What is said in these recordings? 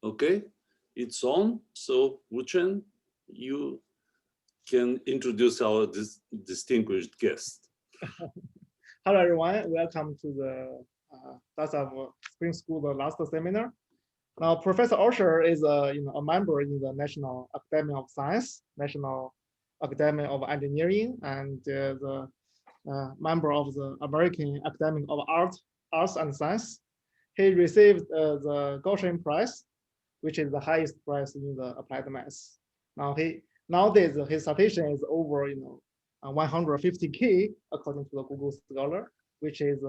Okay, it's on. So Wuchen, you can introduce our distinguished guest. Hello, everyone. Welcome to the class of Spring School, the last seminar. Now, Professor OSHER is a member in the National Academy of Science, National Academy of Engineering, and the member of the American Academy of Arts and Science. He received the Gaussian Prize, which is the highest prize in the applied math. Nowadays his citation is over 150K according to the Google Scholar, which is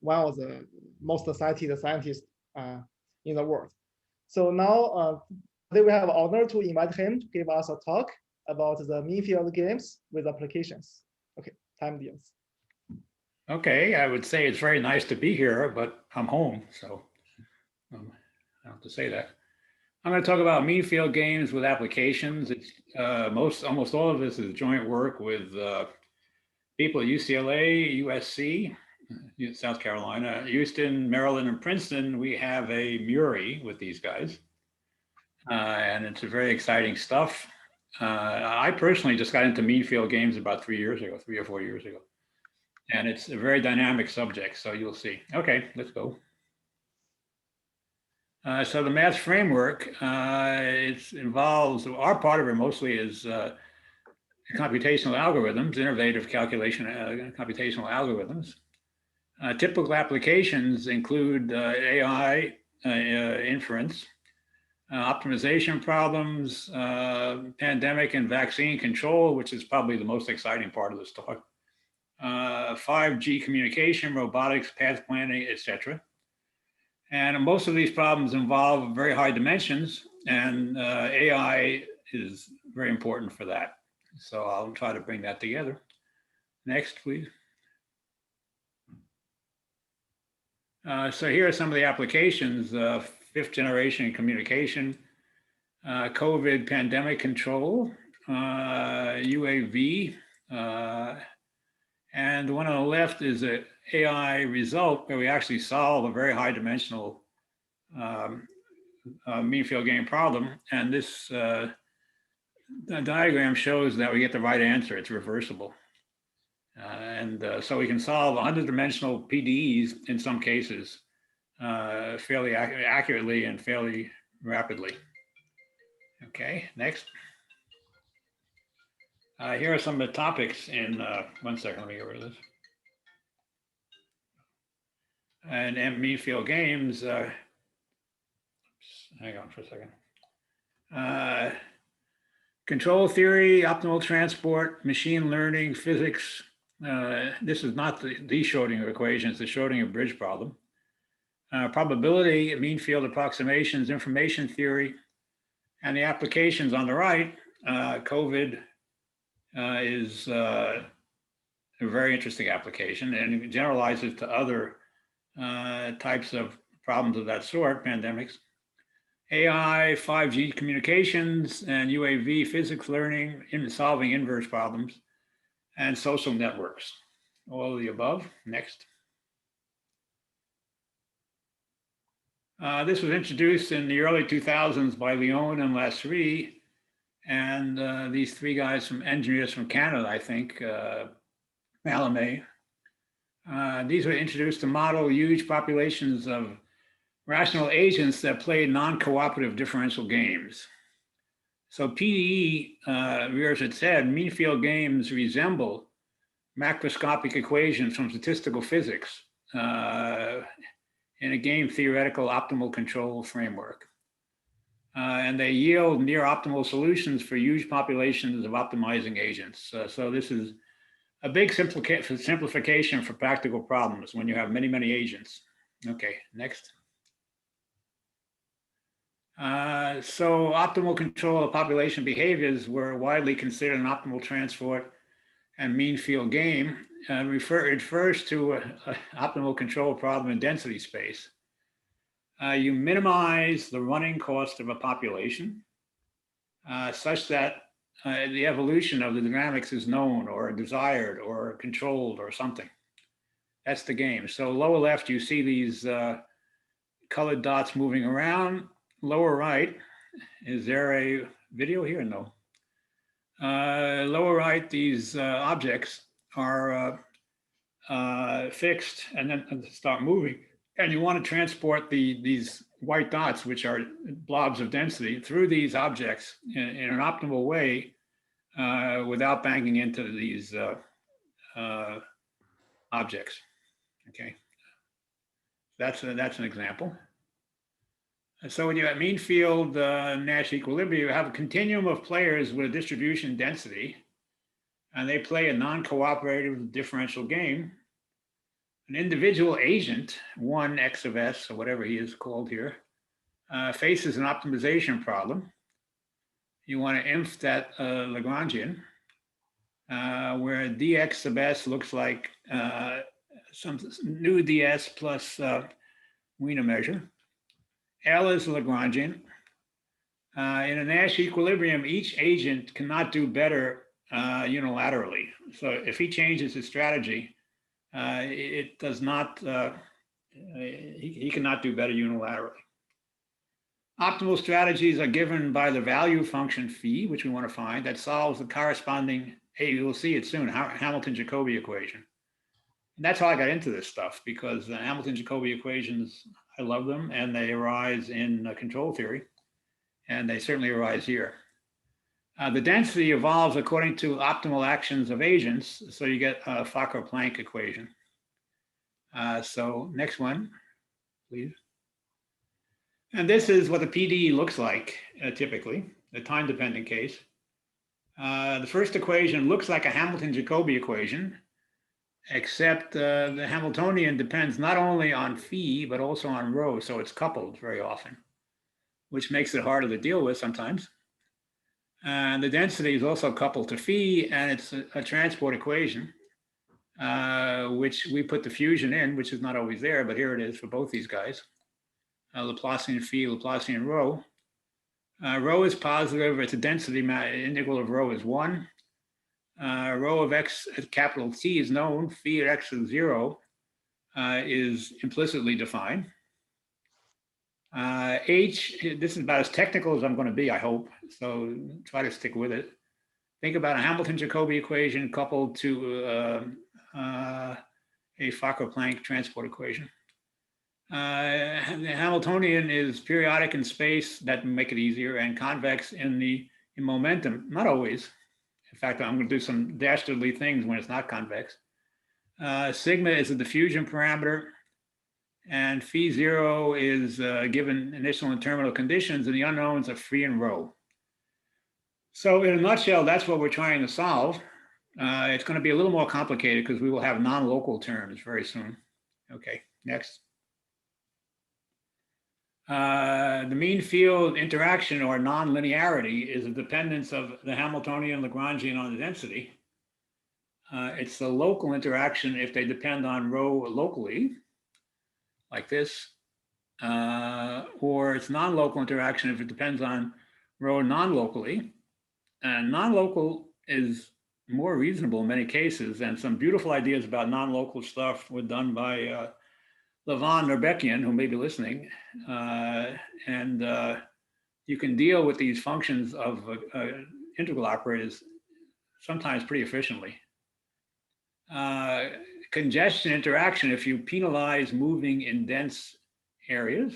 one of the most cited scientists in the world. So now today we have the honor to invite him to give us a talk about the MeanField games with applications. Okay, time deals. Okay, I would say it's very nice to be here, but I'm home, so I have to say that. I'm going to talk about MeanField games with applications. It's almost all of this is joint work with people at UCLA, USC, South Carolina, Houston, Maryland, and Princeton. We have a MURI with these guys, and it's a very exciting stuff. I personally just got into MeanField games about 3 or 4 years ago. And it's a very dynamic subject, so you'll see. Okay, let's go. So the math framework, it involves, our part of it mostly is computational algorithms, innovative computational algorithms. Typical applications include AI, inference, optimization problems, pandemic and vaccine control, which is probably the most exciting part of this talk. 5G communication, robotics, path planning, etc. And most of these problems involve very high dimensions, and AI is very important for that. So I'll try to bring that together. Next, please. So here are some of the applications: 5th generation communication, COVID pandemic control, UAV, and the one on the left is an AI result where we actually solve a very high dimensional MeanField game problem. And this diagram shows that we get the right answer. It's reversible. So we can solve 100-dimensional PDEs in some cases fairly accurately and fairly rapidly. Okay, next. Here are some of the topics in, 1 second, let me get rid of this. And MeanField games, hang on for a second. Control theory, optimal transport, machine learning, physics. This is not the Schrodinger equation, it's the Schrodinger bridge problem. Probability, MeanField approximations, information theory, and the applications on the right, COVID, is a very interesting application, and it generalizes to other types of problems of that sort, pandemics. AI, 5G communications, and UAV physics learning, in solving inverse problems, and social networks. All of the above. Next. This was introduced in the early 2000s by Leon and Lasserie. And these 3 guys engineers from Canada, I think, Malame. These were introduced to model huge populations of rational agents that play non-cooperative differential games. So PDE rears its head. MeanField games resemble macroscopic equations from statistical physics in a game theoretical optimal control framework. And they yield near optimal solutions for huge populations of optimizing agents. So this is a big simplification for practical problems when you have many, many agents. Okay, next. So optimal control of population behaviors were widely considered an optimal transport and MeanField game. It refers to an optimal control problem in density space. You minimize the running cost of a population such that the evolution of the dynamics is known or desired or controlled or something. That's the game. So lower left, you see these colored dots moving around. lower right, is there a video here? No. Lower right, these objects are fixed and then start moving. And you want to transport these white dots, which are blobs of density, through these objects in an optimal way without banging into these objects. Okay, that's an example. So when you have MeanField Nash equilibrium, you have a continuum of players with a distribution density, and they play a non-cooperative differential game. An individual agent, one X of S, or whatever he is called here, faces an optimization problem. You want to inf that Lagrangian, where dx sub S looks like some new ds plus Wiener measure. L is Lagrangian. In a Nash equilibrium, each agent cannot do better unilaterally. So if he changes his strategy, it does not, he cannot do better unilaterally. Optimal strategies are given by the value function phi, which we want to find, that solves the corresponding, hey, you'll see it soon, Hamilton-Jacobi equation. And that's how I got into this stuff, because the Hamilton-Jacobi equations, I love them, and they arise in control theory, and they certainly arise here. The density evolves according to optimal actions of agents, so you get a Fokker-Planck equation. So next one, please. And this is what the PDE looks like, typically, the time-dependent case. The first equation looks like a Hamilton-Jacobi equation, except the Hamiltonian depends not only on phi, but also on rho, so it's coupled very often, which makes it harder to deal with sometimes. And the density is also coupled to phi, and it's a transport equation, which we put the fusion in, which is not always there, but here it is for both these guys. Laplacian phi, Laplacian rho. Rho is positive, it's a density integral of rho is 1. Rho of x at capital T is known, phi at x is 0 is implicitly defined. H, this is about as technical as I'm going to be, I hope, so try to stick with it. Think about a Hamilton-Jacobi equation coupled to a Fokker-Planck transport equation. The Hamiltonian is periodic in space, that make it easier, and convex in momentum, not always. In fact, I'm going to do some dastardly things when it's not convex. Sigma is a diffusion parameter, and phi 0 is given initial and terminal conditions, and the unknowns are phi and rho. So in a nutshell, that's what we're trying to solve. It's going to be a little more complicated because we will have non-local terms very soon. Okay, next. The MeanField interaction or non-linearity is a dependence of the Hamiltonian Lagrangian on the density. It's the local interaction if they depend on rho locally, like this, or it's non-local interaction if it depends on rho non-locally. And non-local is more reasonable in many cases, and some beautiful ideas about non-local stuff were done by Levon Nerbekian, who may be listening, and you can deal with these functions of integral operators sometimes pretty efficiently. Congestion interaction, if you penalize moving in dense areas.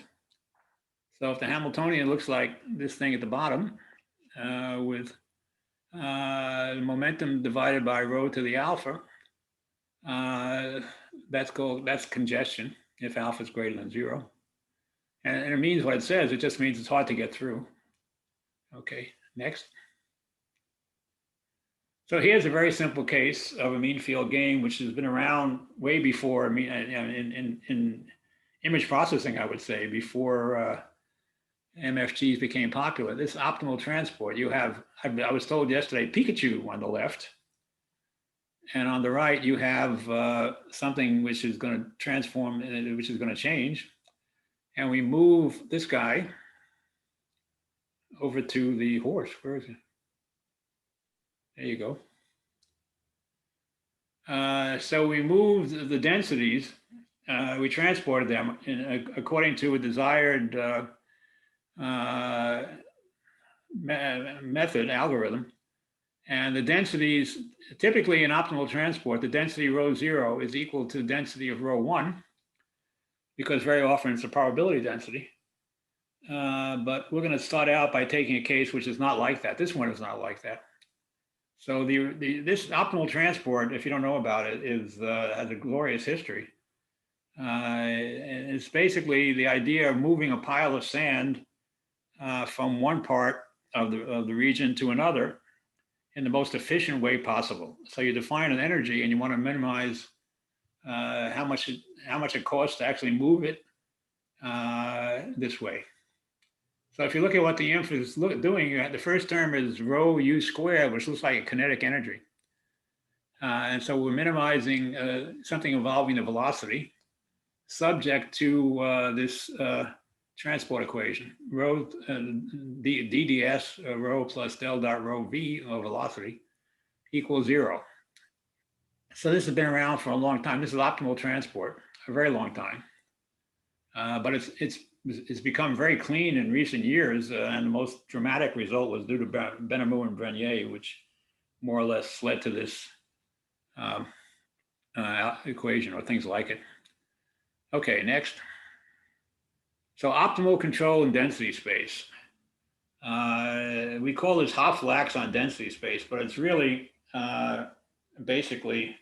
So if the Hamiltonian looks like this thing at the bottom with momentum divided by rho to the alpha, that's congestion if alpha is greater than 0. And it means what it says, it just means it's hard to get through. Okay, next. So here's a very simple case of a MeanField game, which has been around way before, in image processing, I would say, before MFGs became popular. This optimal transport, you have, I was told yesterday, Pikachu on the left. And on the right, you have something which is going to transform, which is going to change. And we move this guy over to the horse. Where is it? There you go. So we moved the densities. We transported them according to a desired method algorithm. And the densities, typically in optimal transport, the density rho 0 is equal to the density of rho 1, because very often it's a probability density. But we're going to start out by taking a case which is not like that. This one is not like that. So this optimal transport, if you don't know about it, has a glorious history. It's basically the idea of moving a pile of sand from one part of the region to another in the most efficient way possible. So you define an energy and you want to minimize how much it costs to actually move it this way. So if you look at what the inf is doing, the first term is rho u squared, which looks like a kinetic energy. And so we're minimizing something involving the velocity subject to this transport equation. Rho dds rho plus del dot rho v, or velocity, equals 0. So this has been around for a long time. This is optimal transport, a very long time. But it's become very clean in recent years, and the most dramatic result was due to Benamou and Brenier, which more or less led to this equation or things like it. Okay, next. So optimal control in density space. We call this Hoff-Lax on density space, but it's really basically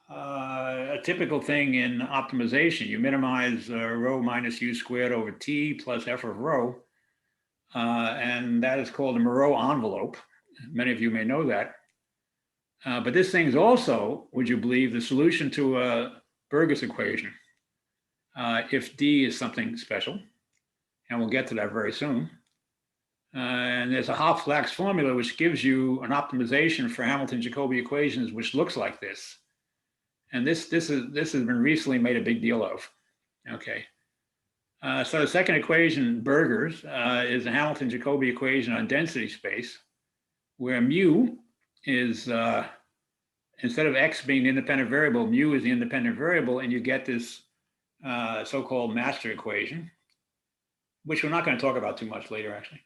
a typical thing in optimization. You minimize rho minus u squared over t plus f of rho, and that is called a MURI envelope. Many of you may know that. But this thing is also, would you believe, the solution to a Burgers equation if d is something special, and we'll get to that very soon. And there's a Hoff-Lax formula which gives you an optimization for Hamilton-Jacobi equations, which looks like this. And this has been recently made a big deal of. Okay. So the second equation, Burgers, is a Hamilton-Jacobi equation on density space, where mu is, instead of x being the independent variable, mu is the independent variable, and you get this so-called master equation, which we're not going to talk about too much later, actually.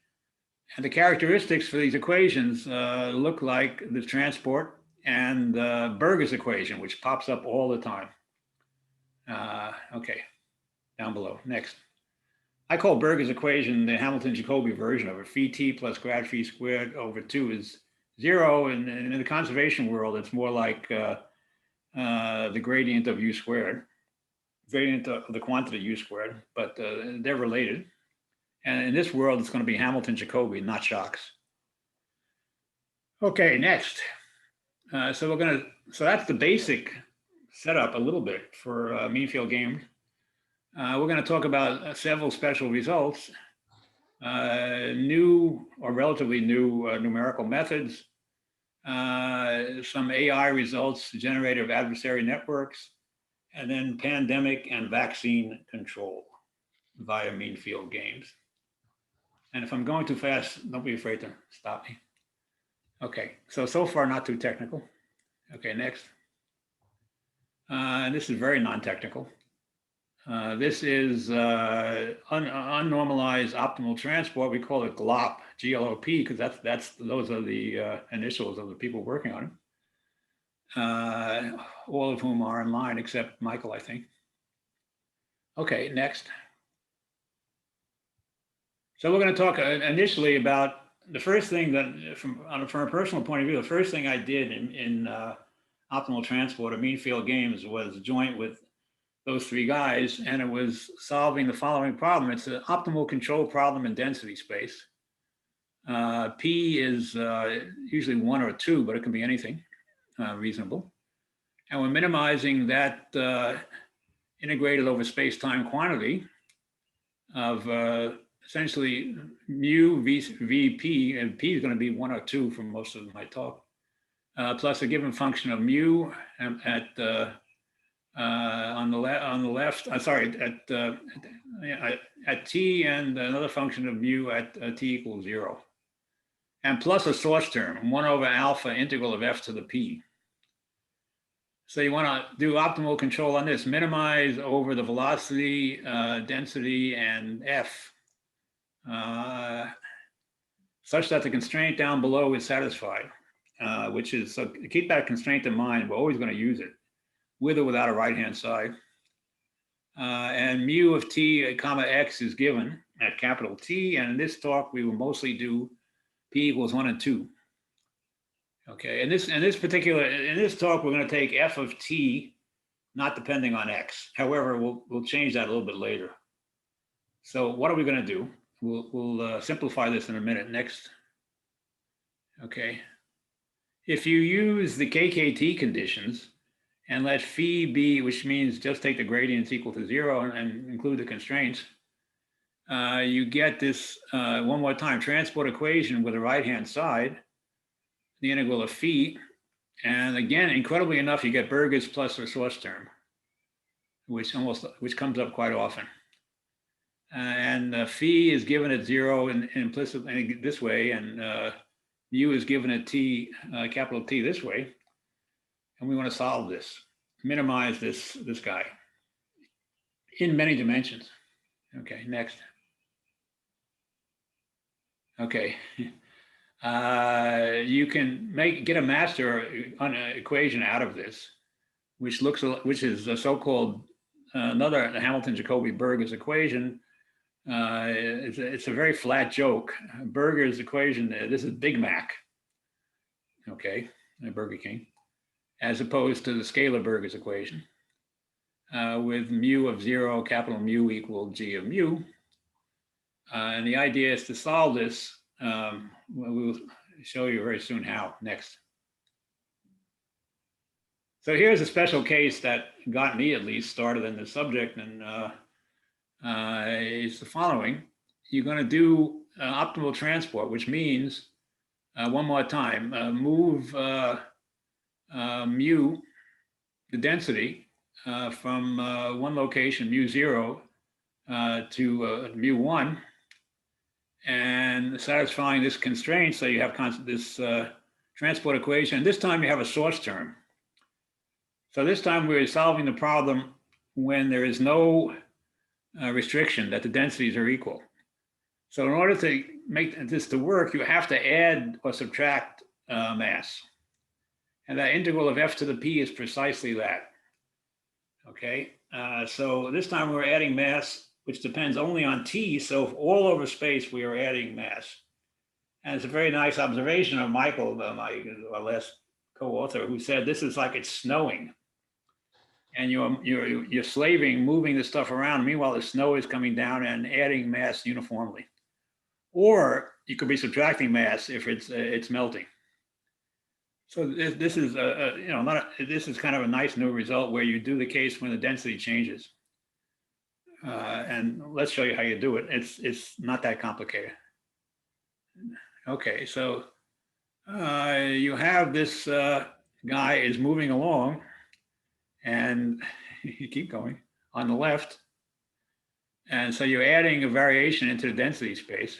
And the characteristics for these equations look like the transport and Burgers equation, which pops up all the time. Okay, down below, next. I call Burgers equation the Hamilton-Jacobi version of it. Phi t plus grad phi squared over 2 is 0, and in the conservation world, it's more like the gradient of u squared, gradient of the quantity u squared, but they're related. And in this world, it's going to be Hamilton-Jacobi, not shocks. Okay, next. So that's the basic setup a little bit for MeanField games. We're going to talk about several special results, new or relatively new numerical methods, some AI results, generative adversary networks, and then pandemic and vaccine control via MeanField games. And if I'm going too fast, don't be afraid to stop me. Okay, so far not too technical. Okay, next. And this is very non-technical. This is unnormalized optimal transport. We call it GLOP, G-L-O-P, because those are the initials of the people working on it. All of whom are in line except Michael, I think. Okay, next. So we're going to talk initially about the first thing that, from a personal point of view, the first thing I did in optimal transport or MeanField games was joint with those three guys, and it was solving the following problem. It's an optimal control problem in density space. P is usually 1 or 2, but it can be anything reasonable. And we're minimizing that integrated over space-time quantity of essentially mu vp, and p is going to be 1 or 2 for most of my talk, plus a given function of mu at on the left. Sorry, at t, and another function of mu at t equals 0, and plus a source term, 1 over alpha integral of f to the p. So you want to do optimal control on this, minimize over the velocity, density, and f. such that the constraint down below is satisfied, which is, so keep that constraint in mind. We're always going to use it with or without a right-hand side. And mu of t comma x is given at capital T. And in this talk, we will mostly do p equals 1 and 2. Okay, in this talk, we're going to take f of t, not depending on x. However, we'll change that a little bit later. So what are we going to do? We'll simplify this in a minute. Next. Okay. If you use the KKT conditions and let phi be, which means just take the gradients equal to 0 and include the constraints, you get this, one more time, transport equation with the right-hand side, the integral of phi. And again, incredibly enough, you get Burgers plus the source term, which comes up quite often. And phi is given at 0 and implicitly this way, and mu is given at t, capital T this way. And we want to solve this, minimize this guy in many dimensions. Okay, next. Okay. You can get a master equation out of this, which is a so-called another Hamilton-Jacobi-Burgers equation. It's a very flat joke. Burgers equation, this is Big Mac, okay, Burger King, as opposed to the scalar Burgers equation with mu of 0, capital mu equal g of mu. And the idea is to solve this. We'll show you very soon how. Next. So here's a special case that got me at least started in the subject, and it's the following. You're going to do optimal transport, which means, one more time, move mu, the density, from one location, mu 0, to mu 1, and satisfying this constraint. So you have this transport equation. This time you have a source term. So this time we're solving the problem when there is no restriction that the densities are equal. So in order to make this to work, you have to add or subtract mass. And that integral of f to the p is precisely that. Okay, so this time we're adding mass, which depends only on t. So all over space, we are adding mass. And it's a very nice observation of Michael, our last co-author, who said this is like it's snowing. And you're slaving, moving the stuff around. Meanwhile, the snow is coming down and adding mass uniformly. Or you could be subtracting mass if it's melting. So this is this is kind of a nice new result where you do the case when the density changes. And let's show you how you do it. It's not that complicated. Okay, so you have this guy is moving along, and you keep going on the left. And so you're adding a variation into the density space,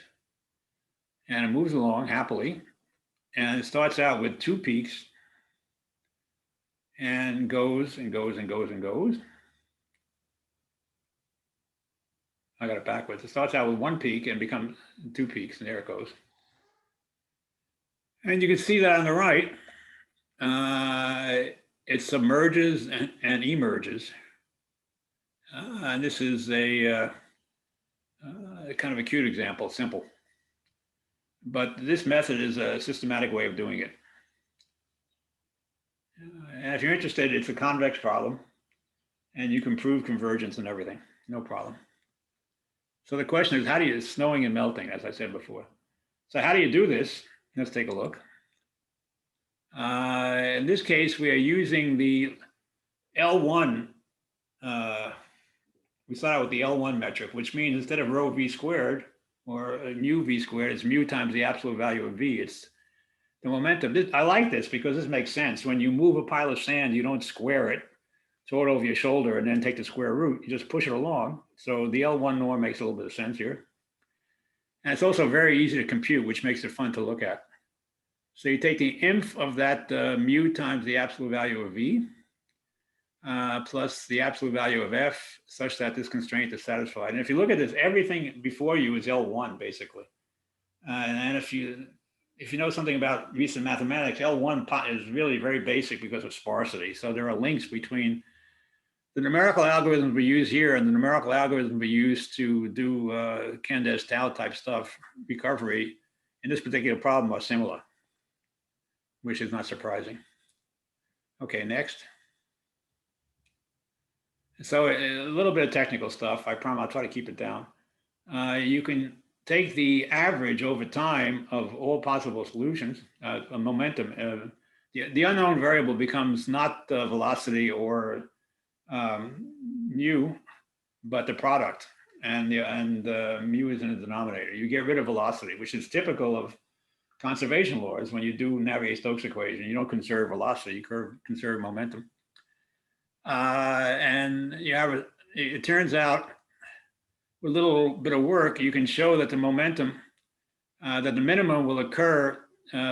and it moves along happily. And it starts out with 2 peaks and goes and goes and goes and goes. I got it backwards. It starts out with 1 peak and becomes 2 peaks, and there it goes. And you can see that on the right, it submerges and emerges. And this is a kind of a cute example, simple. But this method is a systematic way of doing it. And if you're interested, it's a convex problem, and you can prove convergence and everything, no problem. So the question is, how do you, snowing and melting, as I said before. So how do you do this? Let's take a look. In this case, we are using the L1. We start out with the L1 metric, which means instead of rho v squared or mu v squared, it's mu times the absolute value of v. It's the momentum. I like this because this makes sense. When you move a pile of sand, you don't square it, throw it over your shoulder, and then take the square root. You just push it along. So the L1 norm makes a little bit of sense here. And it's also very easy to compute, which makes it fun to look at. So you take the inf of that mu times the absolute value of v, plus the absolute value of f such that this constraint is satisfied. And if you look at this, everything before you is L1 basically. And if you know something about recent mathematics, L1 is really very basic because of sparsity. So there are links between the numerical algorithms we use here and the numerical algorithms we use to do Candace Tau type stuff, recovery, in this particular problem are similar, which is not surprising. Okay, next. So a little bit of technical stuff. I promise I'll try to keep it down. You can take the average over time of all possible solutions, a momentum. The unknown variable becomes not the velocity or mu, but the product, and mu is in the denominator. You get rid of velocity, which is typical of conservation laws. When you do Navier-Stokes equation, you don't conserve velocity, you conserve momentum. And you have it turns out with a little bit of work, you can show that the momentum, that the minimum will occur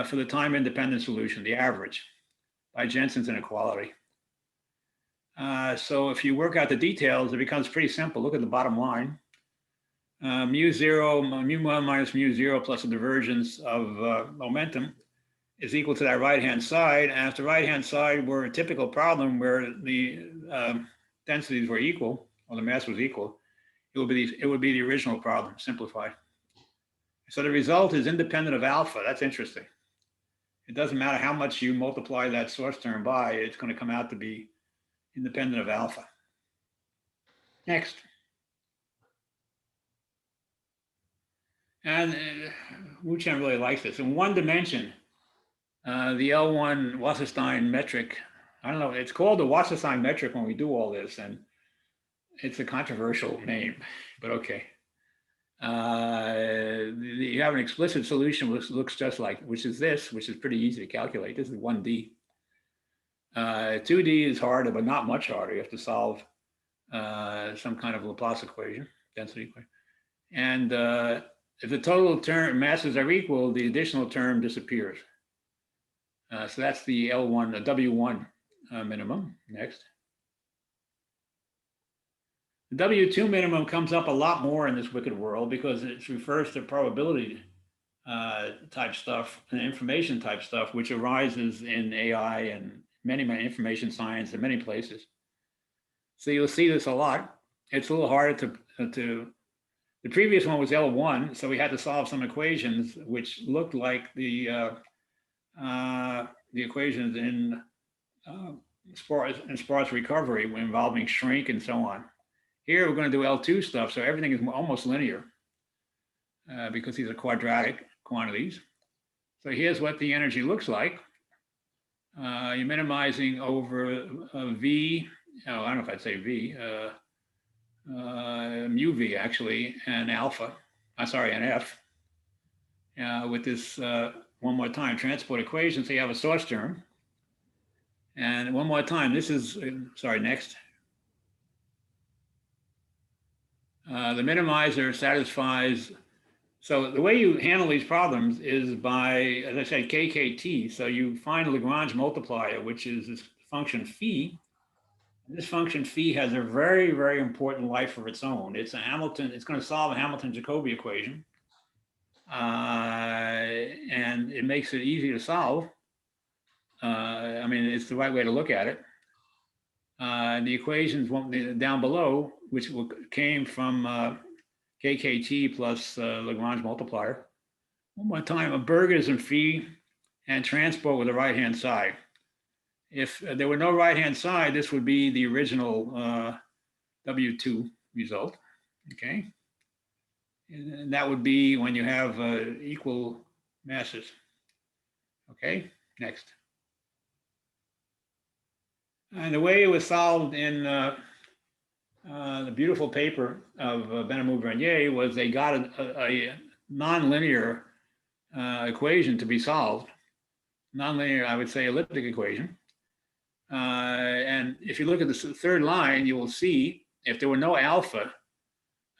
for the time-independent solution, the average, by Jensen's inequality. So if you work out the details, it becomes pretty simple. Look at the bottom line. mu1 minus mu0 plus the divergence of momentum is equal to that right-hand side. And if the right-hand side were a typical problem where the densities were equal, or the mass was equal, it would be the original problem, simplified. So the result is independent of alpha. That's interesting. It doesn't matter how much you multiply that source term by, it's going to come out to be independent of alpha. Next. And Wuchen really likes this. In one dimension, the L1 Wasserstein metric, I don't know, it's called the Wasserstein metric when we do all this, and it's a controversial name, but okay. You have an explicit solution which looks just like, which is this, which is pretty easy to calculate. This is 1D. 2D is harder, but not much harder. You have to solve some kind of Laplace equation, density equation. And if the total term masses are equal, the additional term disappears. So that's the L1, the W1 minimum. Next. The W2 minimum comes up a lot more in this wicked world because it refers to probability type stuff and information type stuff, which arises in AI and many information science in many places. So you'll see this a lot. It's a little harder to the previous one was L1, so we had to solve some equations which looked like the equations in sparse recovery involving shrink and so on. Here we're going to do L2 stuff, so everything is almost linear because these are quadratic quantities. So here's what the energy looks like. You're minimizing over V, I don't know if I'd say V, mu V actually, and alpha, and F. With this, one more time, transport equation, so you have a source term. And one more time, this is, next. The minimizer satisfies, so the way you handle these problems is by, as I said, KKT. So you find a Lagrange multiplier, which is this function phi. And this function phi has a very, very important life of its own. It's it's going to solve a Hamilton-Jacobi equation. And it makes it easy to solve. I mean, it's the right way to look at it. The equations down below, which came from KKT plus Lagrange multiplier. One more time, a Burgers and phi and transport with the right-hand side. If there were no right-hand side, this would be the original W2 result, okay? And that would be when you have equal masses. Okay, next. And the way it was solved in the beautiful paper of Benamou-Vernier was they got a nonlinear equation to be solved. Nonlinear, I would say, elliptic equation. And if you look at the third line, you will see if there were no alpha,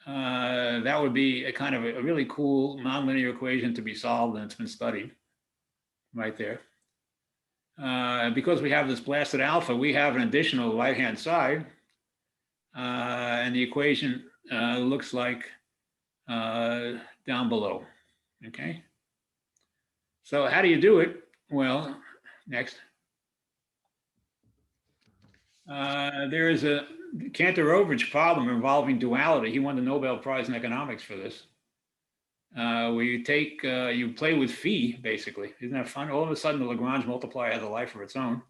that would be a kind of a really cool nonlinear equation to be solved, and it's been studied right there. because we have this blasted alpha, we have an additional right-hand side. And the equation looks like down below, okay? So how do you do it? Well, next. There is a Cantor-Overage problem involving duality. He won the Nobel Prize in economics for this. Where you take, you play with phi, basically. Isn't that fun? All of a sudden, the Lagrange multiplier has a life of its own.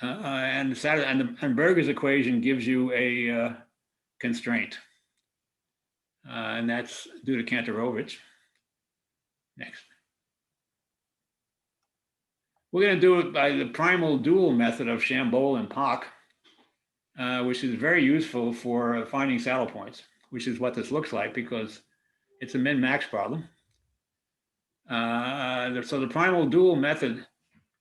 And Berger's equation gives you a constraint. And that's due to Cantor-Overage. Next. We're going to do it by the primal dual method of Chambolle and Pak, which is very useful for finding saddle points, which is what this looks like because it's a min-max problem. So the primal dual method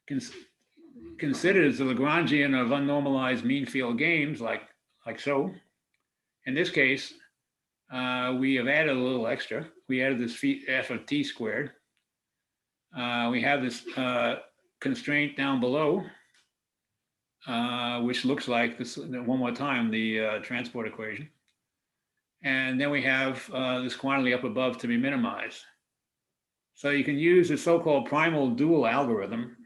considers the Lagrangian of unnormalized mean field games like so. In this case, we have added a little extra. We added this f of t squared. We have this constraint down below, which looks like this, one more time, the transport equation. And then we have this quantity up above to be minimized. So you can use the so-called primal dual algorithm,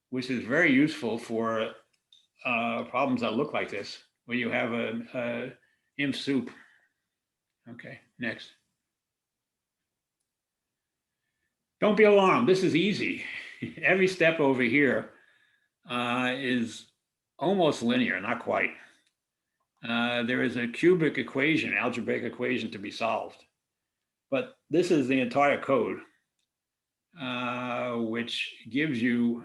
which is very useful for problems that look like this, where you have a inf soup. Okay, next. Don't be alarmed, this is easy. Every step over here is almost linear, not quite. There is a cubic equation, algebraic equation to be solved. But this is the entire code, which gives you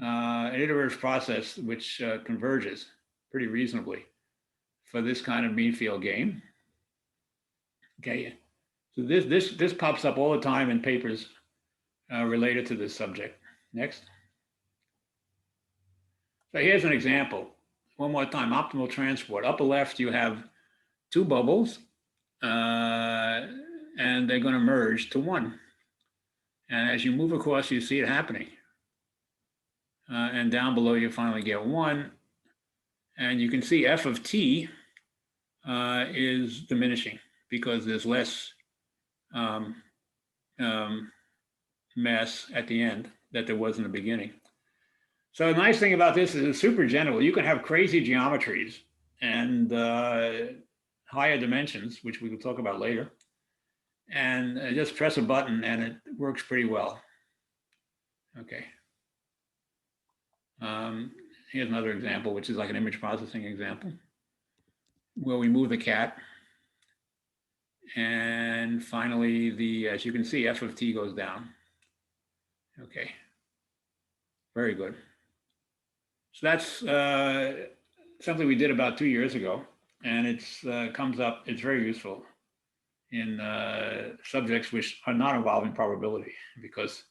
an iterative process which converges pretty reasonably for this kind of mean field game. Okay, so this pops up all the time in papers related to this subject. Next. So here's an example. One more time, optimal transport. Upper left, you have two bubbles, and they're going to merge to one. And as you move across, you see it happening. And down below, you finally get one. And you can see f of t is diminishing because there's less mass at the end that there was in the beginning. So the nice thing about this is it's super general. You can have crazy geometries and higher dimensions, which we will talk about later, and just press a button and it works pretty well. Okay. Here's another example, which is like an image processing example, where we move the cat. And finally, as you can see, f of t goes down. Okay, very good. So that's something we did about 2 years ago, and it's comes up, it's very useful in subjects which are not involving probability because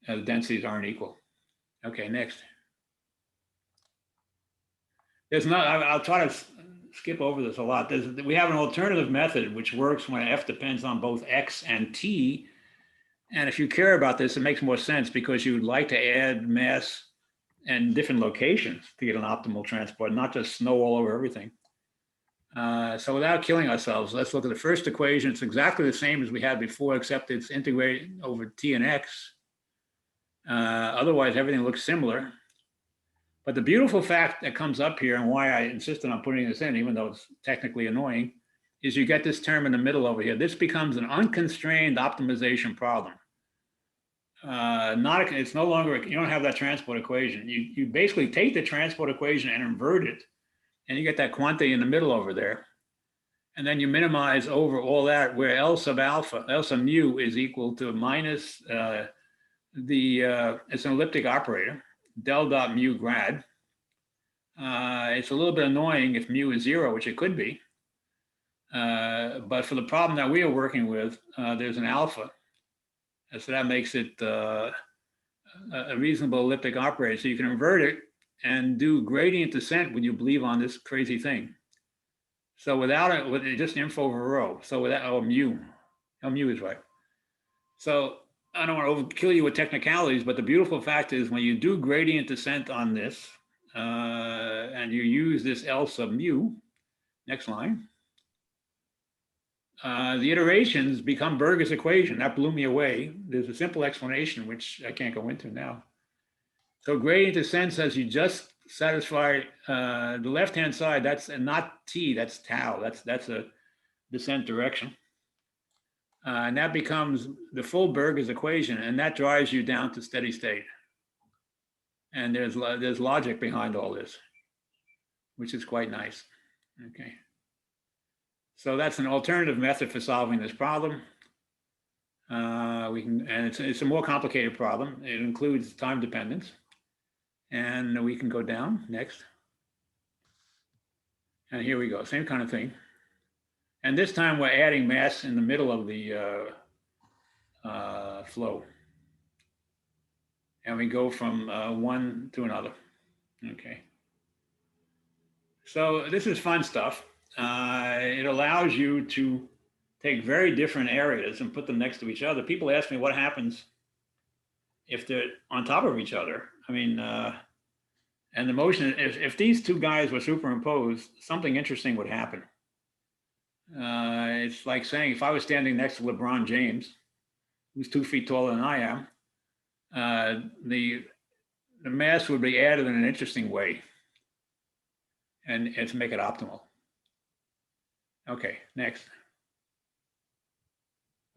the densities aren't equal. Okay, next. There's not, I'll try to skip over this a lot. We have an alternative method which works when f depends on both x and t. And if you care about this, it makes more sense because you would like to add mass and different locations to get an optimal transport, not just snow all over everything. So without killing ourselves, let's look at the first equation. It's exactly the same as we had before, except it's integrated over t and x. Otherwise, everything looks similar. But the beautiful fact that comes up here and why I insisted on putting this in, even though it's technically annoying, is you get this term in the middle over here. This becomes an unconstrained optimization problem. It's no longer, you don't have that transport equation. You basically take the transport equation and invert it, and you get that quantity in the middle over there. And then you minimize over all that where L sub mu is equal to minus it's an elliptic operator, del dot mu grad. It's a little bit annoying if mu is 0, which it could be. But for the problem that we are working with, there's an alpha. And so that makes it a reasonable elliptic operator. So you can invert it and do gradient descent when you believe on this crazy thing. So without it, with just info over rho. So without, mu is right. So I don't want to overkill you with technicalities, but the beautiful fact is when you do gradient descent on this, and you use this L sub mu, next line, the iterations become Berger's equation. That blew me away. There's a simple explanation, which I can't go into now. So gradient descent says you just satisfy the left-hand side. That's not t, that's tau. That's a descent direction. And that becomes the full Berger's equation, and that drives you down to steady state. And there's logic behind all this, which is quite nice. Okay. So that's an alternative method for solving this problem. It's a more complicated problem. It includes time dependence. And we can go down next. And here we go, same kind of thing. And this time we're adding mass in the middle of the flow. And we go from one to another. Okay. So this is fun stuff. It allows you to take very different areas and put them next to each other. People ask me what happens if they're on top of each other. I mean, and the motion, if these two guys were superimposed, something interesting would happen. It's like saying if I was standing next to LeBron James, who's 2 feet taller than I am, the mass would be added in an interesting way, and to make it optimal. Okay, next.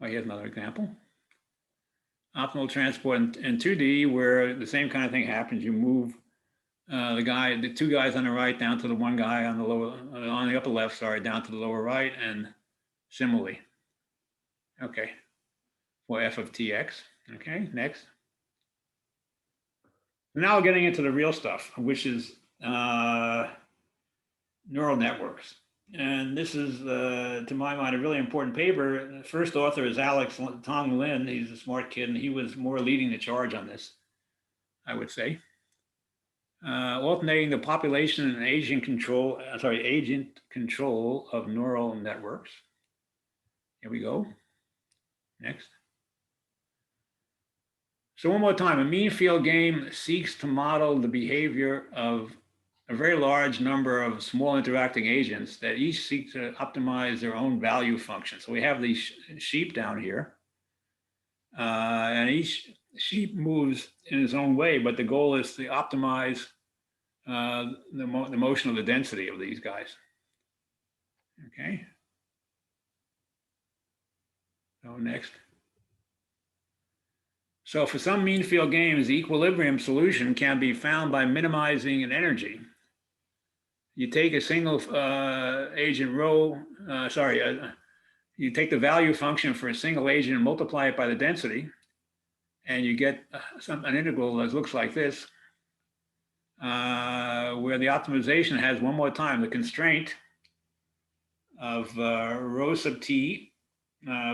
Oh, here's another example. Optimal transport in 2D, where the same kind of thing happens. You move the two guys on the right down to the one guy on the upper left, sorry, down to the lower right, and similarly. Okay, for f of tx. Okay, next. Now getting into the real stuff, which is neural networks. And this is, to my mind, a really important paper. The first author is Alex Tong Lin. He's a smart kid, and he was more leading the charge on this, I would say. Alternating the population and agent control of neural networks. Here we go. Next. So one more time, a MeanField game seeks to model the behavior of a very large number of small interacting agents that each seek to optimize their own value function. So we have these sheep down here, and each sheep moves in its own way, but the goal is to optimize the motion of the density of these guys. Okay. So next. So for some MeanField games, the take solution can be found by minimizing an energy. You take a single agent row, you take the value function for a single agent and multiply it by the density, and you get an integral that looks like this, where the optimization has, one more time, the constraint of rho sub t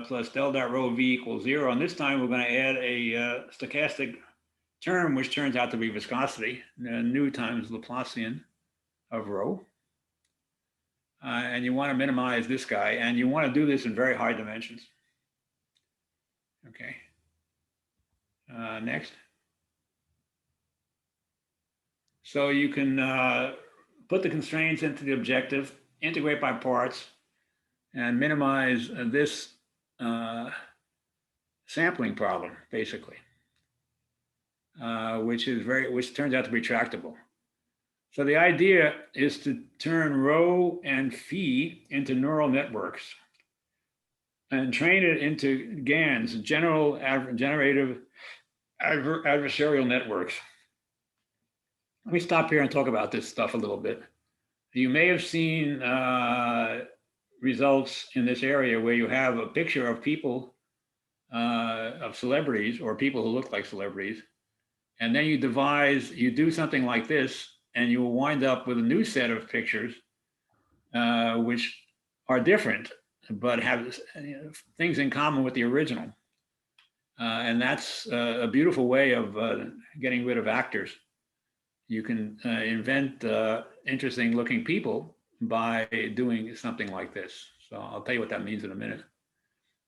plus del dot rho v equals 0. And this time we're going to add a stochastic term, which turns out to be viscosity, nu times Laplacian of rho. And you want to minimize this guy, and you want to do this in very high dimensions. Okay. Next. So you can put the constraints into the objective, integrate by parts, and minimize this sampling problem, basically, which turns out to be tractable. So the idea is to turn rho and phi into neural networks and train it into GANs, generative adversarial networks. Let me stop here and talk about this stuff a little bit. You may have seen results in this area where you have a picture of people, of celebrities or people who look like celebrities, and then you do something like this, and you will wind up with a new set of pictures which are different, but have things in common with the original. And that's a beautiful way of getting rid of actors. You can invent interesting looking people by doing something like this. So I'll tell you what that means in a minute.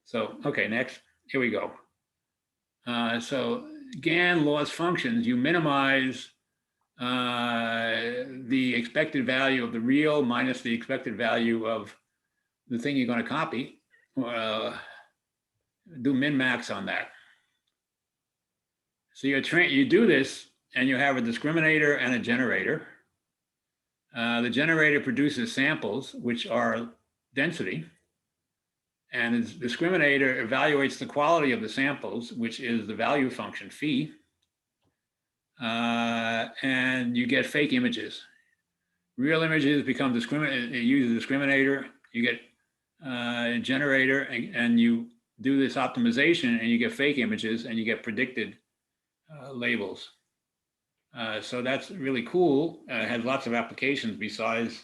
So, okay, next, here we go. So GAN loss functions, you minimize the expected value of the real minus the expected value of the thing you're going to copy. Do min-max on that. So you do this and you have a discriminator and a generator. The generator produces samples, which are density. And the discriminator evaluates the quality of the samples, which is the value function phi. And you get fake images. Real images become discriminator. You use a discriminator. You get a generator, and you do this optimization, and you get fake images, and you get predicted labels. So that's really cool. It has lots of applications besides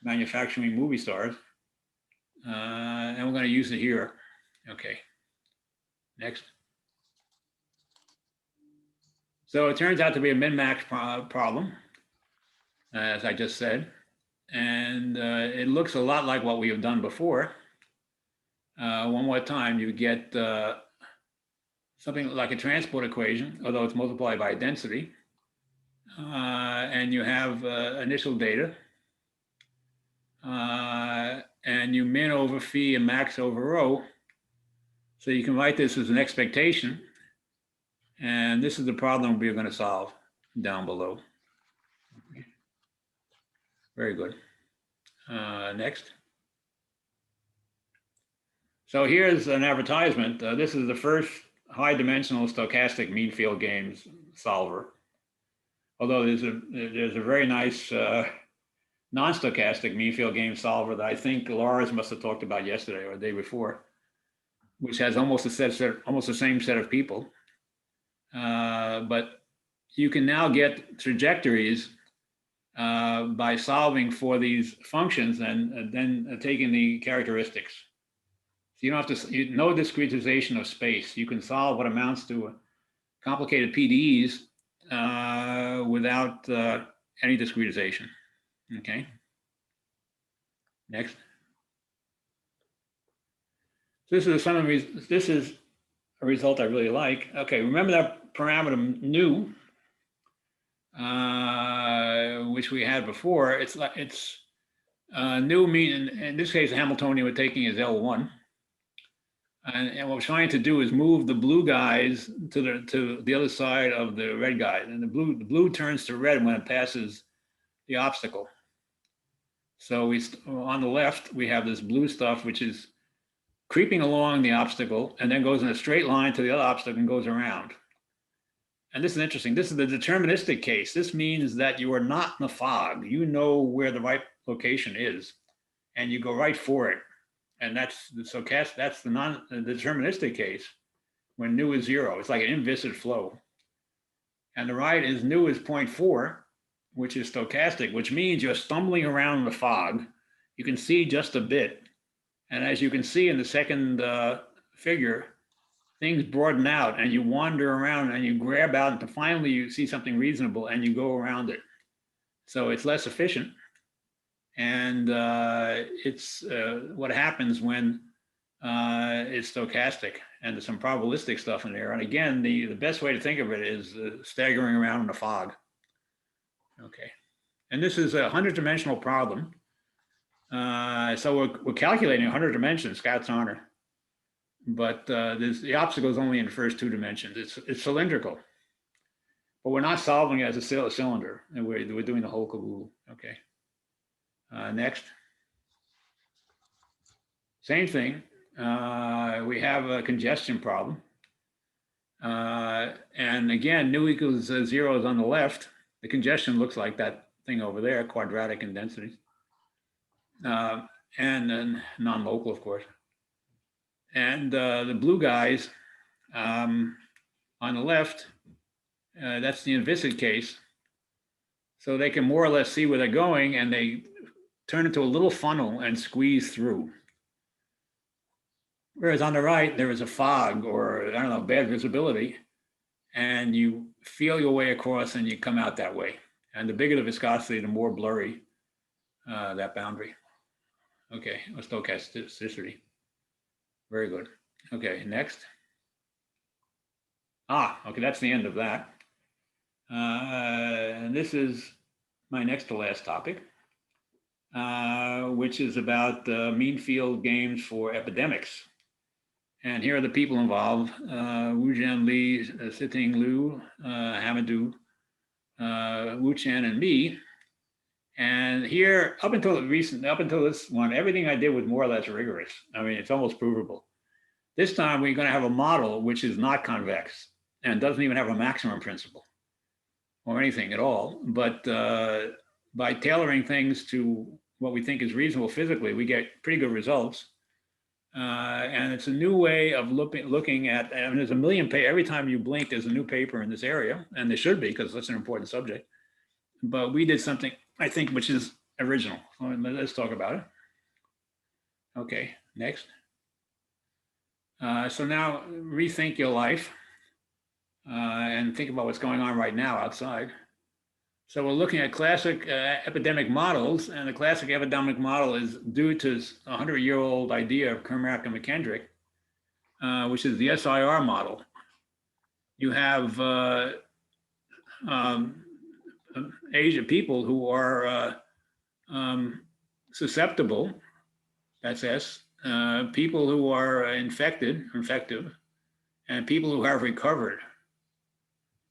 manufacturing movie stars. And we're going to use it here. Okay. Next. So it turns out to be a min-max problem, as I just said. And it looks a lot like what we have done before. One more time, you get something like a transport equation, although it's multiplied by density. And you have initial data. And you min over phi and max over rho. So you can write this as an expectation. And this is the problem we're going to solve down below. Okay. Very good. Next. So here's an advertisement. This is the first high-dimensional stochastic mean field games solver. Although there's a very nice non-stochastic mean field game solver that I think Lars must have talked about yesterday or the day before, which has almost the same set of people. But you can now get trajectories by solving for these functions and then taking the characteristics. So you don't have to, no discretization of space. You can solve what amounts to complicated PDEs without any discretization. Okay. Next. This is a result I really like. Okay, remember that parameter nu, which we had before. It's nu mean in this case the Hamiltonian we're taking is L1. And what we're trying to do is move the blue guys to the other side of the red guys. And the blue turns to red when it passes the obstacle. So on the left, we have this blue stuff, which is creeping along the obstacle and then goes in a straight line to the other obstacle and goes around. And this is interesting. This is the deterministic case. This means that you are not in the fog. You know where the right location is and you go right for it. And that's the stochastic, that's the deterministic case when nu is 0. It's like an inviscid flow. And the right is nu is 0.4, which is stochastic, which means you're stumbling around in the fog. You can see just a bit. And as you can see in the second figure, things broaden out and you wander around and you grab out until finally you see something reasonable and you go around it. So it's less efficient. And it's what happens when it's stochastic, and there's some probabilistic stuff in there. And again, the best way to think of it is staggering around in the fog. Okay, and this is a 100-dimensional problem. So we're calculating 100 dimensions, Scott's honor. But the obstacle is only in the first 2 dimensions. It's cylindrical, but we're not solving it as a cylinder, and we're doing the whole caboodle. Okay. Next. Same thing. We have a congestion problem. And again, nu equals 0 is on the left. The congestion looks like that thing over there, quadratic in density. And then non-local, of course. And the blue guys on the left, that's the inviscid case. So they can more or less see where they're going, and they turn into a little funnel and squeeze through. Whereas on the right, there is a fog or, I don't know, bad visibility, and you feel your way across and you come out that way. And the bigger the viscosity, the more blurry that boundary. Okay, stochasticity. Very good. Okay, next. Okay, that's the end of that. And this is my next to last topic, which is about MeanField games for epidemics. And here are the people involved: Wuchen Li, Siting Liu, Hamadou, Wuchen, and me. And here, up until this one, everything I did was more or less rigorous. I mean, it's almost provable. This time, we're going to have a model which is not convex and doesn't even have a maximum principle or anything at all. But by tailoring things to what we think is reasonable physically, we get pretty good results. And it's a new way of looking at, I mean, there's a million every time you blink, there's a new paper in this area, and there should be, because that's an important subject. But we did something, I think, which is original. Let's talk about it. Okay, next. So now rethink your life and think about what's going on right now outside. So we're looking at classic epidemic models, and the classic epidemic model is due to a 100-year-old idea of Kermack and McKendrick, which is the SIR model. You have Asian people who are susceptible, that's S, people who are infective, and people who have recovered.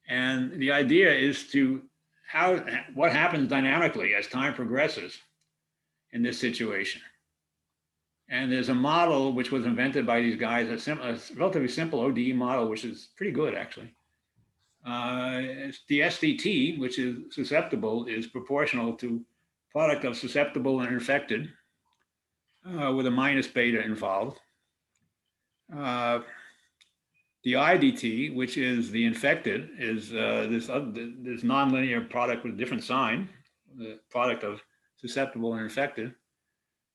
And the idea is to what happens dynamically as time progresses in this situation. And there's a model which was invented by these guys, a relatively simple ODE model, which is pretty good actually. It's the SDT, which is susceptible, is proportional to product of susceptible and infected with a minus beta involved. The IDT, which is the infected, is this nonlinear product with a different sign, the product of susceptible and infected.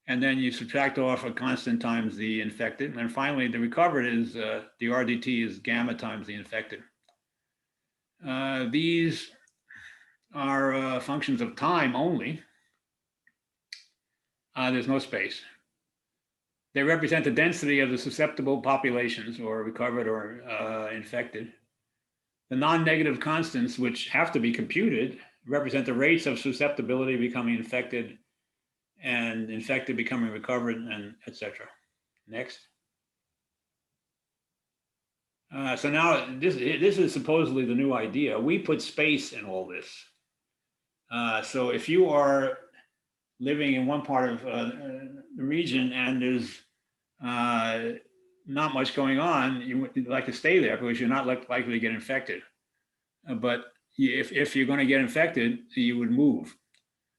And then you subtract off a constant times the infected. And finally, the recovered is, the RDT is gamma times the infected. These are functions of time only. There's no space. They represent the density of the susceptible populations, or recovered or infected. The non-negative constants, which have to be computed, represent the rates of susceptibility becoming infected and infected becoming recovered, and etc. Next. So now this is supposedly the new idea. We put space in all this. So if you are living in one part of the region and there's not much going on, you would like to stay there because you're not likely to get infected. But if you're going to get infected, you would move.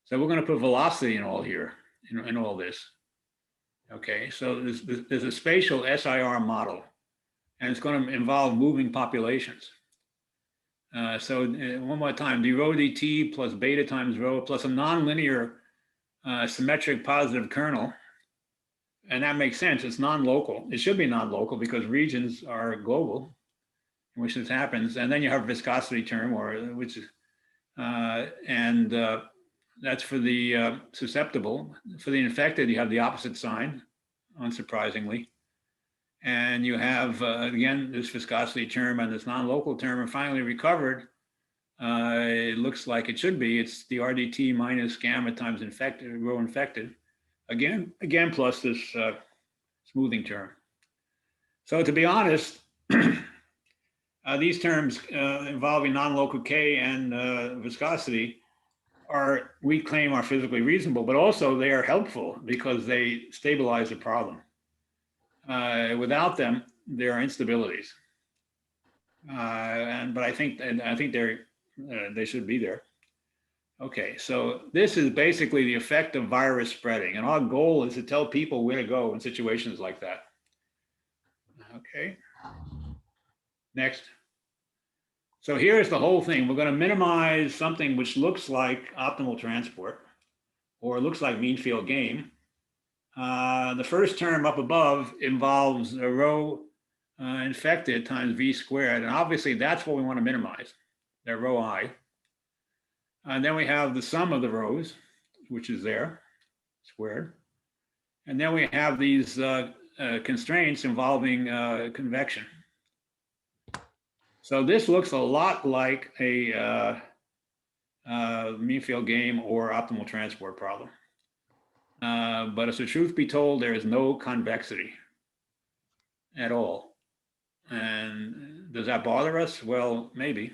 So we're going to put velocity in all here, in all this. Okay, so there's a spatial SIR model, and it's going to involve moving populations. So one more time, the rho dt plus beta times rho plus a nonlinear symmetric positive kernel. And that makes sense. It's non-local. It should be non-local because regions are global in which this happens. And then you have a viscosity term, which is, that's for the susceptible. For the infected, you have the opposite sign, unsurprisingly. And you have, again, this viscosity term and this non-local term. And finally, recovered, it looks like it should be. It's the RDT minus gamma times infected, rho infected. Again, plus this smoothing term. So to be honest, these terms involving non-local K and viscosity we claim are physically reasonable, but also they are helpful because they stabilize the problem. Without them, there are instabilities. But I think they should be there. Okay, so this is basically the effect of virus spreading, and our goal is to tell people where to go in situations like that. Okay, next. So here's the whole thing. We're going to minimize something which looks like optimal transport, or looks like MeanField game. The first term up above involves a rho infected times v squared, and obviously that's what we want to minimize, that rho I. And then we have the sum of the rows, which is there, squared. And then we have these constraints involving convection. So this looks a lot like a MeanField game or optimal transport problem. But if the truth be told, there is no convexity at all. And does that bother us? Well, maybe.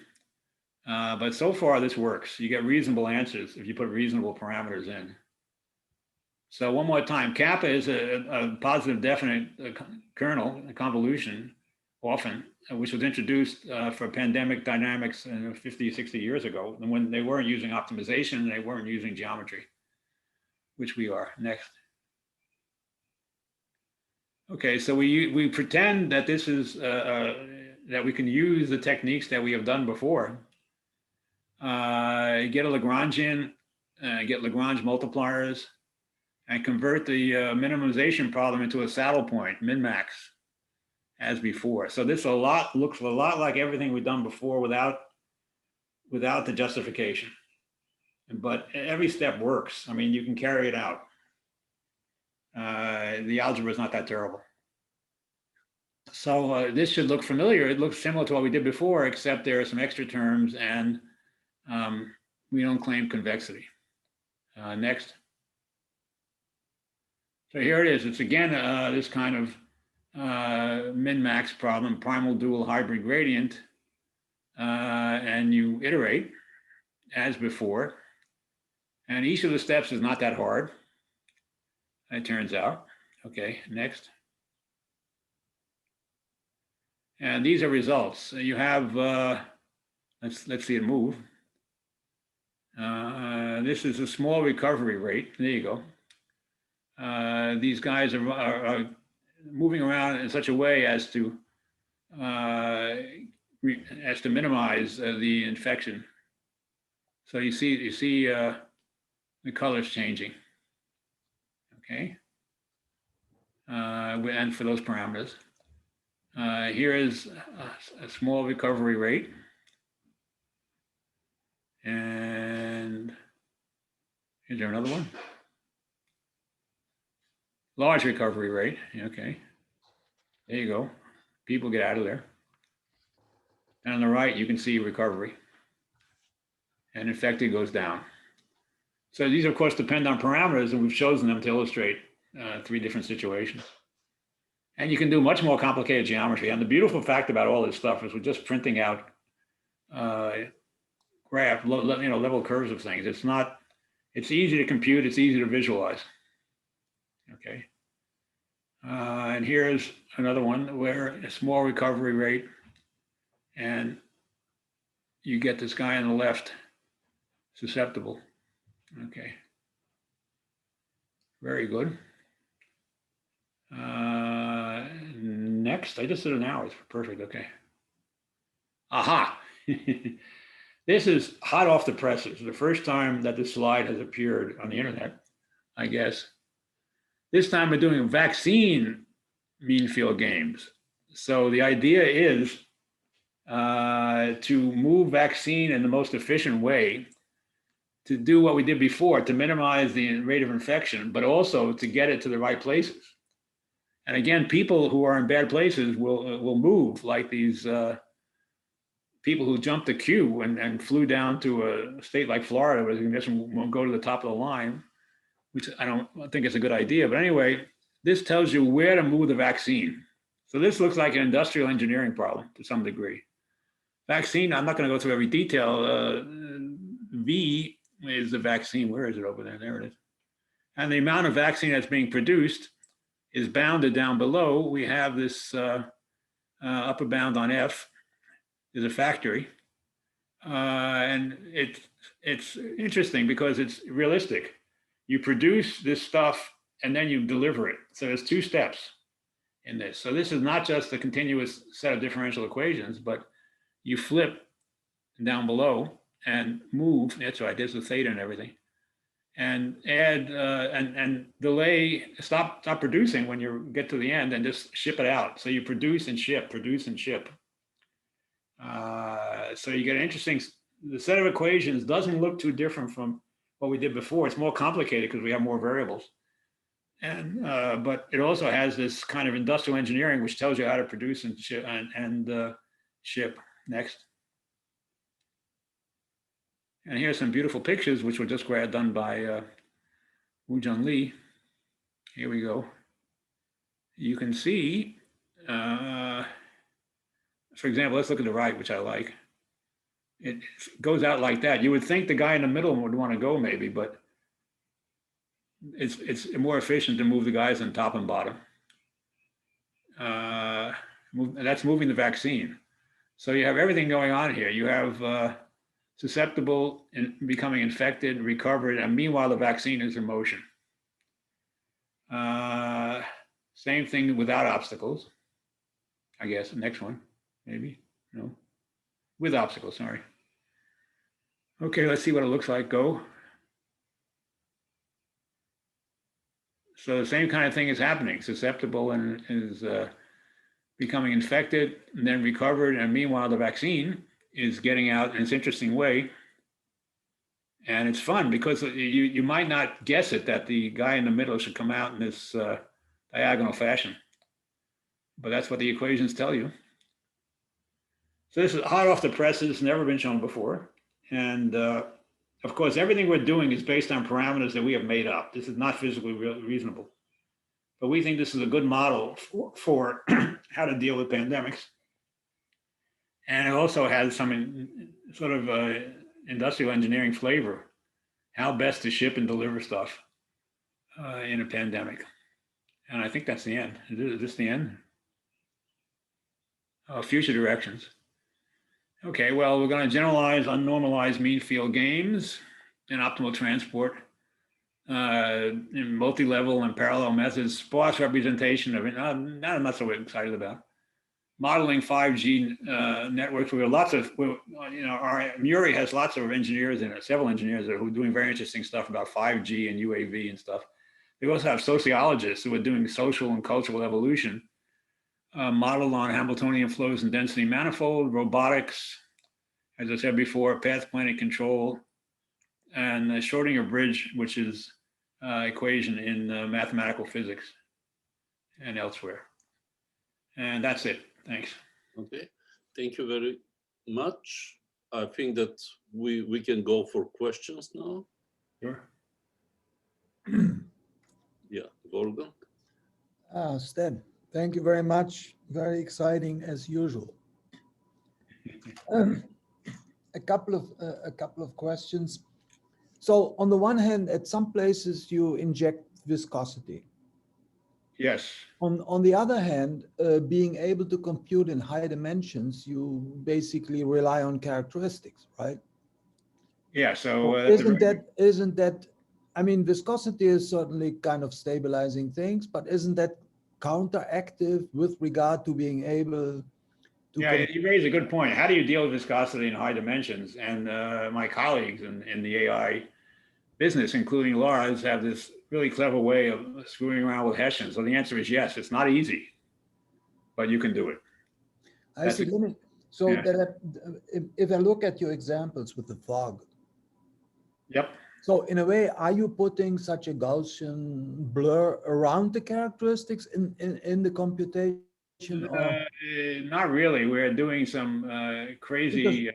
But so far this works. You get reasonable answers if you put reasonable parameters in. So one more time, kappa is a positive definite kernel, a convolution, often, which was introduced for pandemic dynamics 50, 60 years ago, and when they weren't using optimization, they weren't using geometry, which we are. Next. Okay, so we pretend that this is, that we can use the techniques that we have done before. Get a Lagrangian, get Lagrange multipliers, and convert the minimization problem into a saddle point, min-max, as before. So this looks a lot like everything we've done before without the justification. But every step works. I mean, you can carry it out. The algebra is not that terrible. So this should look familiar. It looks similar to what we did before, except there are some extra terms, and we don't claim convexity. Next. So here it is. It's again this kind of min-max problem, primal dual hybrid gradient, and you iterate as before. And each of the steps is not that hard, it turns out. Okay, next. And these are results. So you have, let's see it move. This is a small recovery rate. There you go. These guys are moving around in such a way as to minimize the infection. So you see the colors changing. Okay. And for those parameters, here is a small recovery rate, and is there another one? Large recovery rate. Okay, there you go. People get out of there. And on the right, you can see recovery, and infected goes down. So these, of course, depend on parameters, and we've chosen them to illustrate 3 different situations. And you can do much more complicated geometry. And the beautiful fact about all this stuff is we're just printing out graph, level curves of things. It's easy to compute, it's easy to visualize. Okay. And here's another one where a small recovery rate, and you get this guy on the left susceptible. Okay. Very good. Next, I just did an hour. It's perfect. Okay. Aha. This is hot off the presses. The first time that this slide has appeared on the internet, I guess. This time we're doing vaccine MeanField games. So the idea is to move vaccine in the most efficient way to do what we did before, to minimize the rate of infection, but also to get it to the right places. And again, people who are in bad places will move, like these people who jumped the queue and flew down to a state like Florida, where they can just won't go to the top of the line, which I don't think is a good idea. But anyway, this tells you where to move the vaccine. So this looks like an industrial engineering problem to some degree. Vaccine, I'm not going to go through every detail. V is the vaccine. Where is it over there? There it is. And the amount of vaccine that's being produced is bounded down below. We have this upper bound on F is a factory. And it's interesting because it's realistic. You produce this stuff and then you deliver it. So there's 2 steps in this. So this is not just a continuous set of differential equations, but you flip down below and move. That's right, there's the theta and everything. And add and delay, stop producing when you get to the end and just ship it out. So you produce and ship. So you get an interesting, the set of equations doesn't look too different from what we did before. It's more complicated because we have more variables. And but it also has this kind of industrial engineering, which tells you how to produce and ship. Next. And here's some beautiful pictures, which were just done by Wuchen Li. Here we go. You can see, for example, let's look at the right, which I like. It goes out like that. You would think the guy in the middle would want to go maybe, but it's more efficient to move the guys on top and bottom. That's moving the vaccine. So you have everything going on here. You have susceptible and becoming infected, recovered, and meanwhile the vaccine is in motion. Same thing without obstacles, I guess. Next one, maybe, no, with obstacles, sorry. Okay, let's see what it looks like, go. So the same kind of thing is happening, susceptible and is becoming infected and then recovered, and meanwhile the vaccine is getting out in this interesting way. And it's fun because you might not guess it that the guy in the middle should come out in this diagonal fashion, but that's what the equations tell you. So this is hot off the presses, never been shown before. And of course, everything we're doing is based on parameters that we have made up. This is not physically reasonable, but we think this is a good model for how to deal with pandemics. And it also has some sort of industrial engineering flavor, how best to ship and deliver stuff in a pandemic. And I think that's the end. Is this the end? Future directions. Okay, well, we're going to generalize unnormalized mean field games in optimal transport in multi-level and parallel methods, sparse representation of it. I'm not so excited about. Modeling 5G networks. We have lots of, our MURI has lots of engineers in it, several engineers who are doing very interesting stuff about 5G and UAV and stuff. We also have sociologists who are doing social and cultural evolution, modeled on Hamiltonian flows and density manifold, robotics, as I said before, path planning control, and the Schrodinger bridge, which is equation in mathematical physics and elsewhere. And that's it. Thanks. Okay, thank you very much. I think that we can go for questions now. Sure. Yeah, Gorgon. Stan, thank you very much. Very exciting as usual. A couple of questions. So on the one hand, at some places you inject viscosity. Yes. On the other hand, being able to compute in high dimensions, you basically rely on characteristics, right? Yeah. So isn't that? I mean, viscosity is certainly kind of stabilizing things, but isn't that counteractive with regard to being able to? Yeah, you raise a good point. How do you deal with viscosity in high dimensions? And my colleagues in the AI business, including Laura's, have this really clever way of screwing around with Hessian. So the answer is yes. It's not easy, but you can do it. I see. So yeah. that if I look at your examples with the fog. Yep. So in a way, are you putting such a Gaussian blur around the characteristics in the computation? Or? Not really. We're doing some crazy.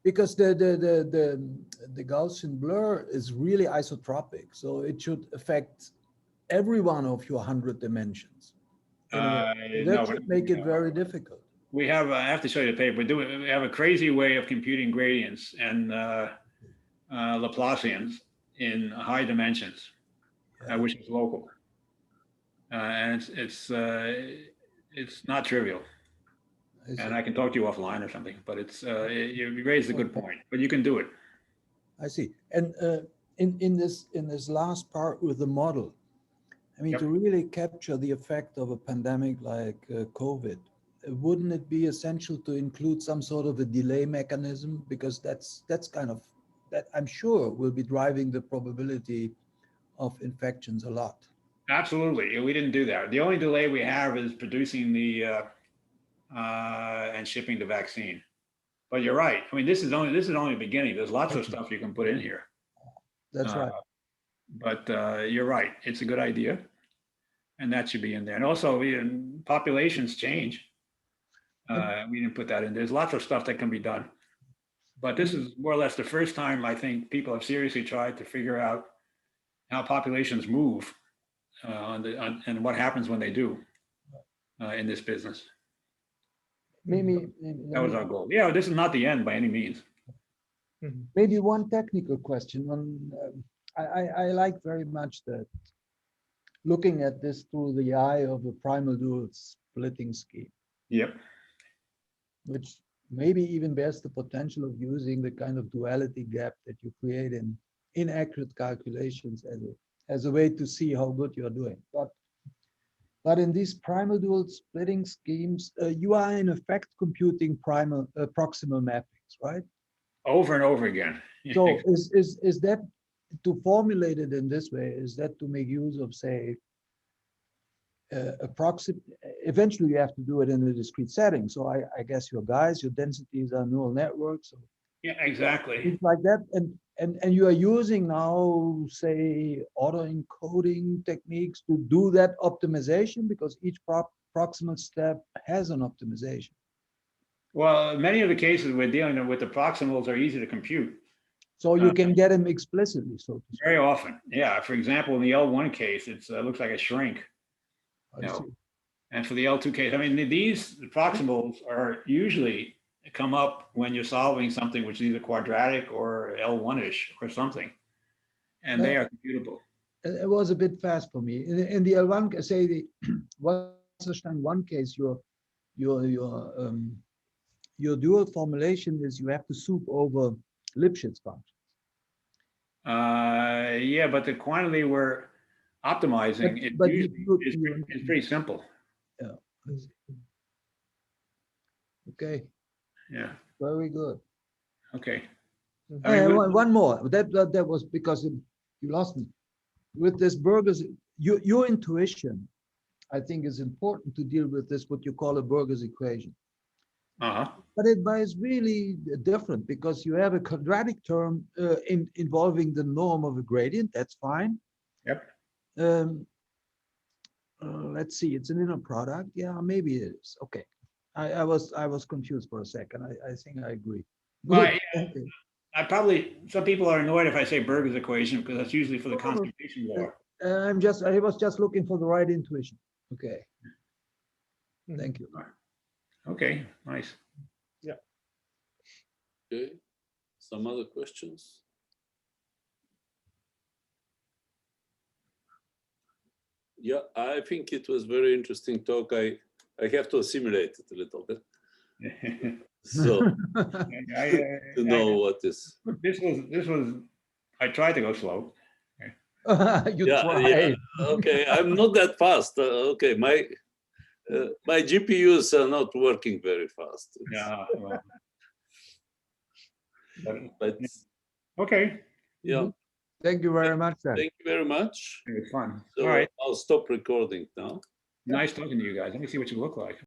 Because the Gaussian blur is really isotropic, so it should affect every one of your 100 dimensions. That should make it very difficult. We have. I have to show you the paper. We have a crazy way of computing gradients and Laplacians in high dimensions, which is local, and it's not trivial. And I can talk to you offline or something, but it's you raised a good point, but you can do it. I see. And in this last part with the model, I mean, to really capture the effect of a pandemic like COVID, wouldn't it be essential to include some sort of a delay mechanism? Because that's kind of, that I'm sure will be driving the probability of infections a lot. Absolutely, we didn't do that. The only delay we have is producing the and shipping the vaccine. But you're right. I mean, this is only the beginning. There's lots of stuff you can put in here. That's right. But you're right. It's a good idea, and that should be in there. And also, populations change. We didn't put that in. There's lots of stuff that can be done. But this is more or less the first time I think people have seriously tried to figure out how populations move and what happens when they do in this business. Maybe That was our goal. Yeah, this is not the end by any means. maybe one technical question on I like very much that looking at this through the eye of a primal dual splitting scheme, Yep. which maybe even bears the potential of using the kind of duality gap that you create in inaccurate calculations as a way to see how good you're doing. But in these primal dual splitting schemes, you are in effect computing proximal mappings, right? Over and over again. So is that, to formulate it in this way, is that to make use of, say, eventually you have to do it in a discrete setting. So I guess your densities are neural networks. So Yeah, exactly. things like that. And you are using now, say, autoencoding techniques to do that optimization, because each proximal step has an optimization. Well, many of the cases we're dealing with, the proximals are easy to compute. So you can get them explicitly, so to speak. Very often, yeah. For example, in the L1 case, it looks like a shrink. I see. And for the L2 case, I mean, these proximals are usually come up when you're solving something which is either quadratic or L1-ish or something, and they are computable. It was a bit fast for me. In the L1, say the Wasserstein 1 case, your dual formulation is you have to soup over Lipschitz functions. Yeah, but the quantity we're optimizing is pretty simple. Yeah. Okay. Yeah. Very good. Okay. One more. That was because you lost me with this Burger's. Your intuition, I think, is important to deal with this what you call a Burger's equation. But it is really different because you have a quadratic term involving the norm of a gradient. That's fine. Yep. Let's see. It's an inner product. Yeah, maybe it is. Okay. I was confused for a second. I think I agree. Well, yeah, some people are annoyed if I say Burger's equation because that's usually for the computation law. I was just looking for the right intuition. Okay. Thank you. Okay, nice. Yeah. Okay. Some other questions? Yeah, I think it was very interesting talk. I have to assimilate it a little bit. So to know what is. This was. I tried to go slow. You tried. Yeah, okay, I'm not that fast. Okay, my GPUs are not working very fast. Yeah. Well, but okay. yeah. Thank you very much. Thank you very much. It was fun. So all right. I'll stop recording now. Nice talking to you guys. Let me see what you look like.